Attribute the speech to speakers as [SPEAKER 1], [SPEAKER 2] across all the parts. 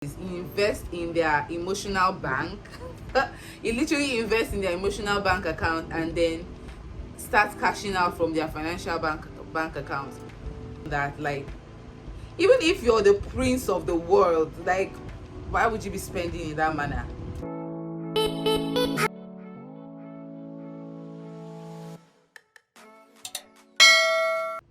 [SPEAKER 1] invest in their emotional bank. You literally invest in their emotional bank account and then start cashing out from their financial bank account. That, like, even if you're the prince of the world, like, why would you be spending in that manner?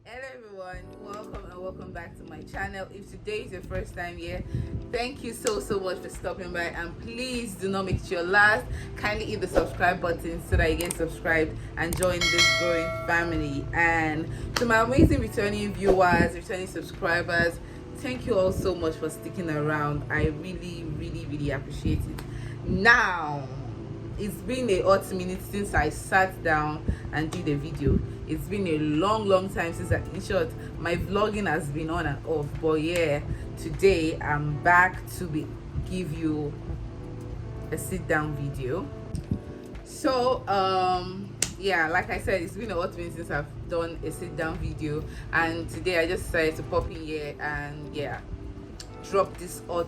[SPEAKER 1] Hello everyone, welcome back to my channel. If today is your first time here, thank you so much for stopping by, and please do not make it your last. Kindly hit the subscribe button so that you get subscribed and join this growing family. And to my amazing returning viewers, returning subscribers, thank you all so much for sticking around. I really appreciate it. Now, it's been a hot minute since I sat down and did a video. It's been a long time since in short, my vlogging has been on and off, but yeah, today I'm back to give you a sit down video. So yeah, like I said, it's been a hot minute since I've done a sit down video, and today I just decided to pop in here and yeah, drop this hot,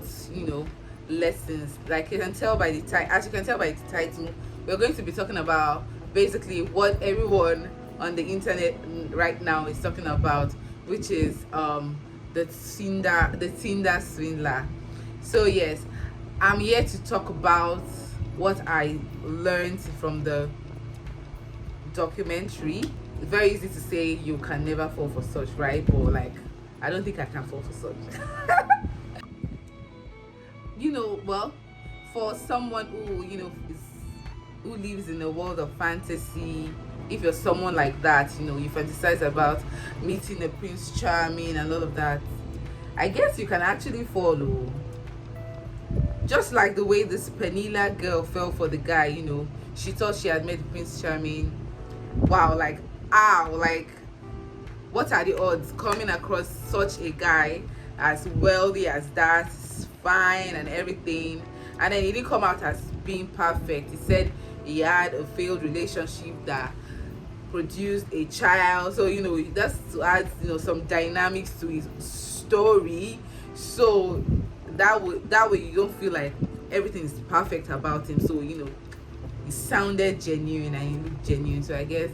[SPEAKER 1] lessons. Like you can tell by the as you can tell by the title, we're going to be talking about basically what everyone on the internet right now is talking about, which is the Tinder Swindler. So yes, I'm here to talk about what I learned from the documentary. It's very easy to say you can never fall for such, right? But like, I don't think I can fall for such. Well, for someone who who lives in a world of fantasy, if you're someone like that, you fantasize about meeting a Prince Charming and all of that, I guess you can actually follow. Just like the way this Penila girl fell for the guy, she thought she had met Prince Charming. Wow, like, ow, like, what are the odds coming across such a guy as wealthy as that, fine and everything, and then he didn't come out as being perfect. He said he had a failed relationship that produced a child, so that's to add some dynamics to his story, so that way you don't feel like everything is perfect about him. So he sounded genuine and he looked genuine. So I guess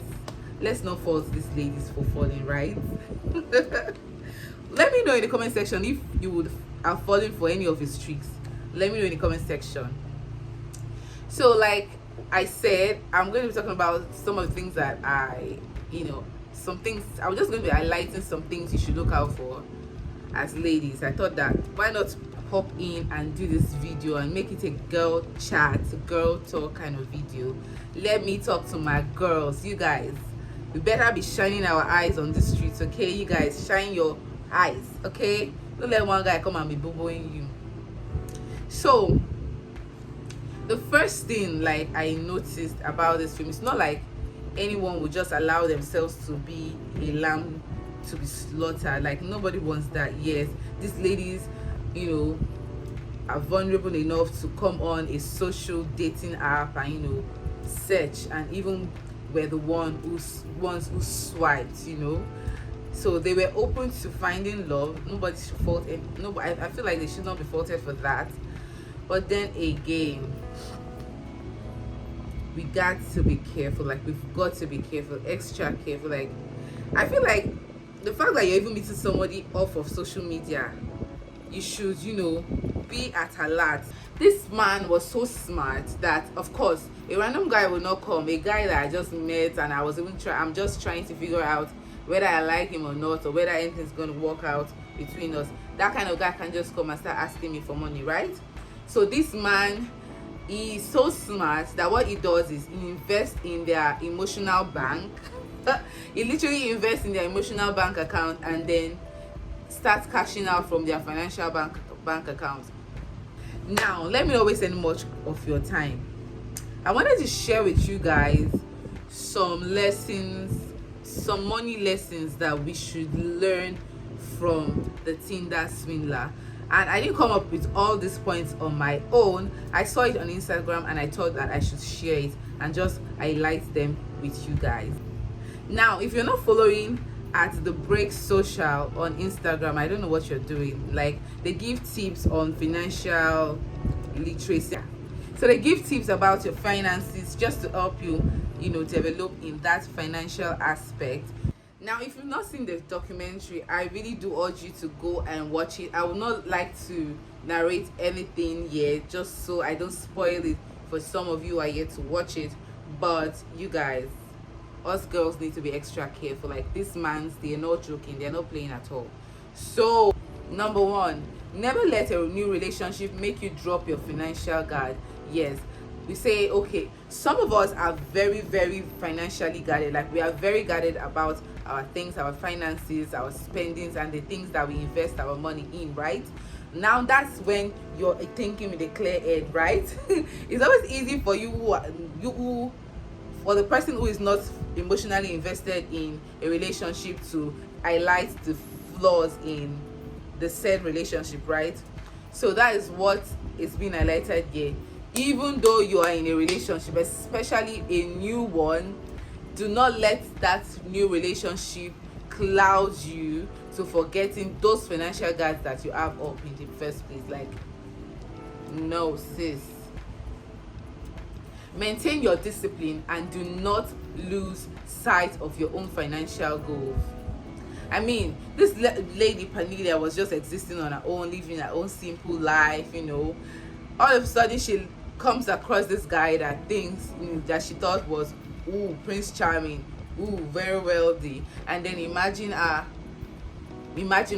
[SPEAKER 1] let's not fault these ladies for falling, right? Let me know in the comment section if you would have fallen for any of his tricks. Let me know in the comment section. So like I said, I'm going to be talking about some of the things that some things. I'm just going to be highlighting some things you should look out for as ladies. I thought that why not hop in and do this video and make it a girl chat, girl talk kind of video. Let me talk to my girls. You guys, we better be shining our eyes on the streets, okay? You guys, shine your eyes, okay? Don't let one guy come and be boo-booing you. So the first thing like I noticed about this film, it's not like anyone would just allow themselves to be a lamb to be slaughtered. Like, nobody wants that. Yes, these ladies are vulnerable enough to come on a social dating app and search, and even were the ones who swiped, so they were open to finding love. Nobody should fault it. I feel like they should not be faulted for that. But then again, we got to be careful. Like, we've got to be careful, extra careful. Like, I feel like the fact that you're even meeting somebody off of social media, you should be at alert. This man was so smart that, of course, a random guy will not come. A guy that I just met and I'm just trying to figure out whether I like him or not, or whether anything's going to work out between us. That kind of guy can just come and start asking me for money, right? So this man is so smart that what he does is he invests in their emotional bank. He literally invests in their emotional bank account and then starts cashing out from their financial bank account. Now, let me not waste any much of your time. I wanted to share with you guys some lessons, some money lessons that we should learn from the Tinder Swindler. And I didn't come up with all these points on my own. I saw it on Instagram and I thought that I should share it and just highlight them with you guys. Now, if you're not following at the Break Social on Instagram. I don't know what you're doing. Like, they give tips on financial literacy. So they give tips about your finances just to help you, develop in that financial aspect. Now, if you've not seen the documentary, I really do urge you to go and watch it. I would not like to narrate anything yet, just so I don't spoil it for some of you who are yet to watch it. But you guys, us girls need to be extra careful. Like, these mans, they're not joking, they're not playing at all. So, number one, never let a new relationship make you drop your financial guard. Yes, we say, okay, some of us are very, very financially guarded. Like, we are very guarded about our things, our finances, our spendings, and the things that we invest our money in, right? Now that's when you're thinking with a clear head, right? It's always easy for for the person who is not emotionally invested in a relationship to highlight the flaws in the said relationship, right? So that is what is being highlighted here. Even though you are in a relationship, especially a new one, do not let that new relationship cloud you to forgetting those financial guards that you have up in the first place. Like, no, sis. Maintain your discipline and do not lose sight of your own financial goals. I mean, this lady Panelia was just existing on her own, living her own simple life, All of a sudden, she comes across this guy that thinks, that she thought was, ooh, Prince Charming, ooh, very wealthy. And then imagine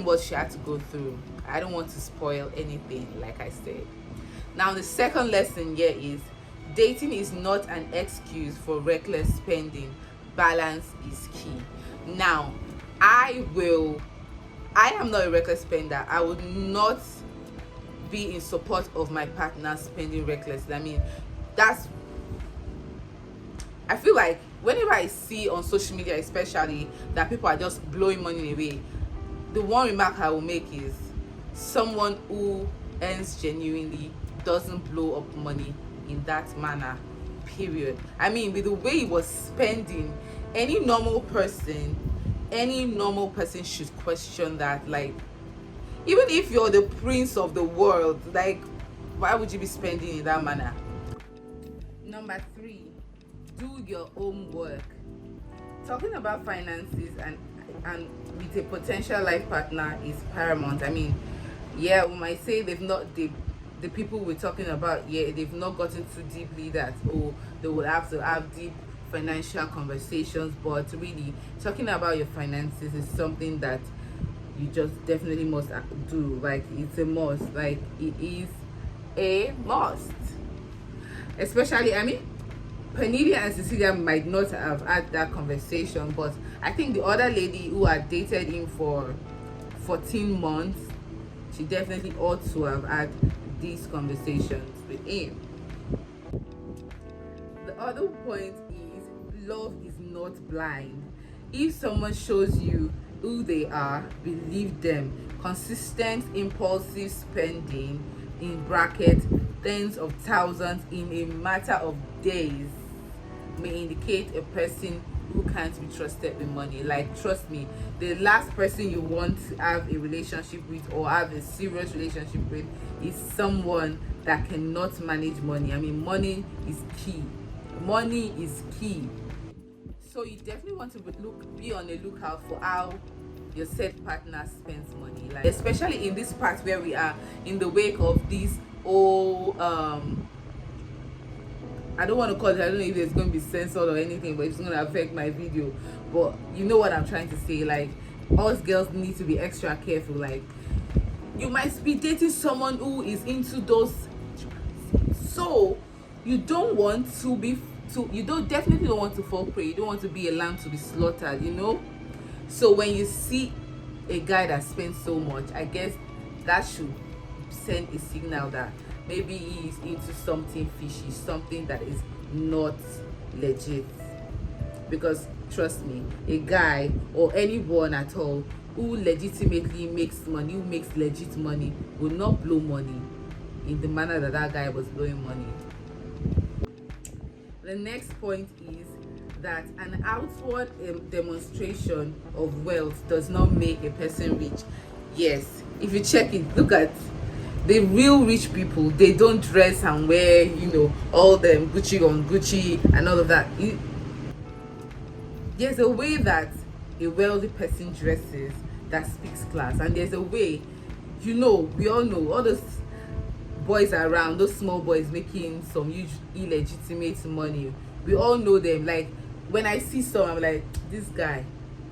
[SPEAKER 1] what she had to go through. I don't want to spoil anything, like I said. Now, the second lesson here is, dating is not an excuse for reckless spending. Balance is key. Now, I am not a reckless spender. I would not be in support of my partner spending recklessly. I mean, I feel like whenever I see on social media, especially, that people are just blowing money away, the one remark I will make is, someone who earns genuinely doesn't blow up money in that manner, period. I mean, with the way he was spending, any normal person should question that. Like, even if you're the prince of the world, like, why would you be spending in that manner? Number 3, do your own work. Talking about finances and with a potential life partner is paramount. I mean, yeah, we might say the people we're talking about, yeah, they've not gotten too deeply that, oh, they will have to have deep financial conversations, but really, talking about your finances is something that you just definitely must do. Like, it's a must. Like, it is a must. Especially, I mean, Panelia and Cecilia might not have had that conversation, but I think the other lady who had dated him for 14 months, she definitely ought to have had these conversations with him. The other point is, love is not blind. If someone shows you who they are, believe them. Consistent impulsive spending, in bracket tens of thousands in a matter of days, may indicate a person who can't be trusted with money. Like, trust me, the last person you want to have a relationship with or have a serious relationship with is someone that cannot manage money. I mean, money is key. Money is key. So you definitely want to be on the lookout for how your said partner spends money. Like, especially in this part where we are in the wake of these I don't want to call it, I don't know if it's going to be censored or anything, but it's going to affect my video. But you know what I'm trying to say. Like, us girls need to be extra careful. Like, you might be dating someone who is into those, so you don't want to be definitely don't want to fall prey. You don't want to be a lamb to be slaughtered, So when you see a guy that spends so much, I guess that should send a signal that maybe he is into something fishy, something that is not legit. Because trust me, a guy or anyone at all who legitimately makes money, who makes legit money, will not blow money in the manner that guy was blowing money. The next point is, that an outward demonstration of wealth does not make a person rich. Yes, if you check it, look at the real rich people. They don't dress and wear, all them Gucci on Gucci and all of that. There's a way that a wealthy person dresses that speaks class, and there's a way, we all know all those boys around, those small boys making some huge illegitimate money. We all know them. Like, when I see some, I'm like, this guy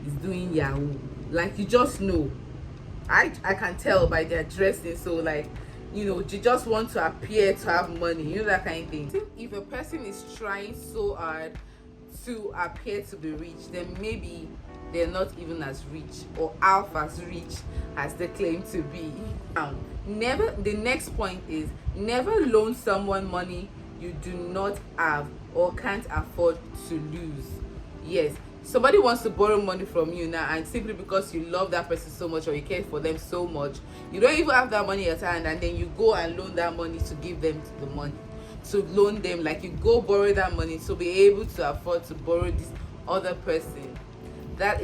[SPEAKER 1] is doing yahoo. Like, you just know. I can tell by their dressing. So, like, you just want to appear to have money, that kind of thing. If a person is trying so hard to appear to be rich, then maybe they're not even as rich or half as rich as they claim to be. The next point is, never loan someone money you do not have or can't afford to lose. Yes, somebody wants to borrow money from you now, and simply because you love that person so much or you care for them so much, you don't even have that money at hand, and then you go and loan that money to give them the money, to loan them. Like, you go borrow that money to be able to afford to borrow this other person. That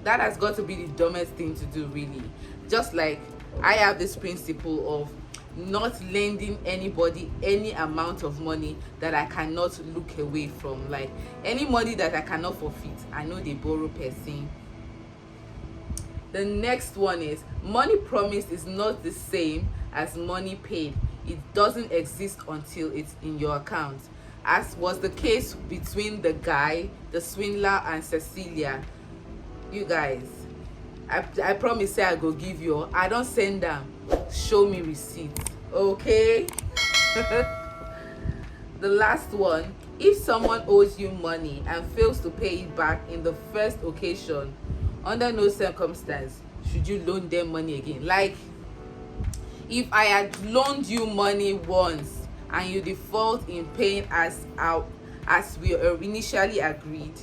[SPEAKER 1] has got to be the dumbest thing to do, really. Just like I have this principle of not lending anybody any amount of money that I cannot look away from. Like, any money that I cannot forfeit, I know they borrow person. The next one is, money promised is not the same as money paid. It doesn't exist until it's in your account, as was the case between the guy, the swindler, and Cecilia. You guys, I promise say I go give you. I don't send them. Show me receipts, okay? The last one, if someone owes you money and fails to pay it back in the first occasion, under no circumstance should you loan them money again. Like, if I had loaned you money once and you default in paying as we initially agreed,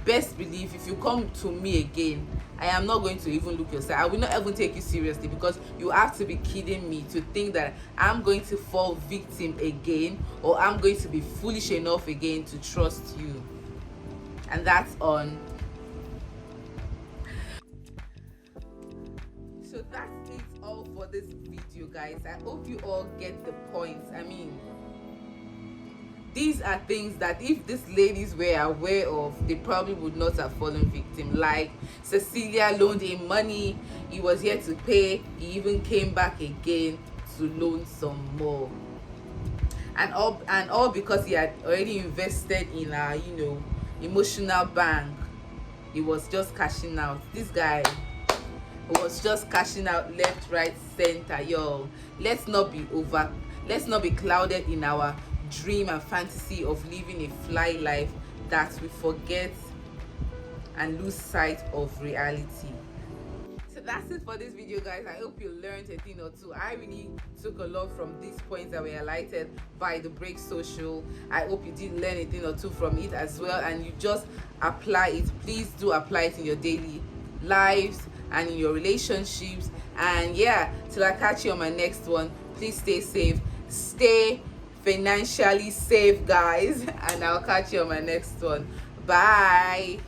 [SPEAKER 1] best believe if you come to me again, I am not going to even look your side. I will not even take you seriously, because you have to be kidding me to think that I'm going to fall victim again, or I'm going to be foolish enough again to trust you. And that's on. So that's it all for this video, guys. I hope you all get the points. I mean, these are things that if these ladies were aware of, they probably would not have fallen victim. Like, Cecilia loaned him money, he was here to pay, he even came back again to loan some more, and all because he had already invested in a emotional bank. He was just cashing out. This guy was just cashing out left, right, center. Yo, let's not be clouded in our dream and fantasy of living a fly life that we forget and lose sight of reality. So that's it for this video, guys. I hope you learned a thing or two. I really took a lot from these points that were highlighted by the Break Social. I hope you did learn a thing or two from it as well, and you just apply it. Please do apply it in your daily lives and in your relationships. And yeah, till I catch you on my next one, please stay safe, stay financially safe, guys, and I'll catch you on my next one. Bye.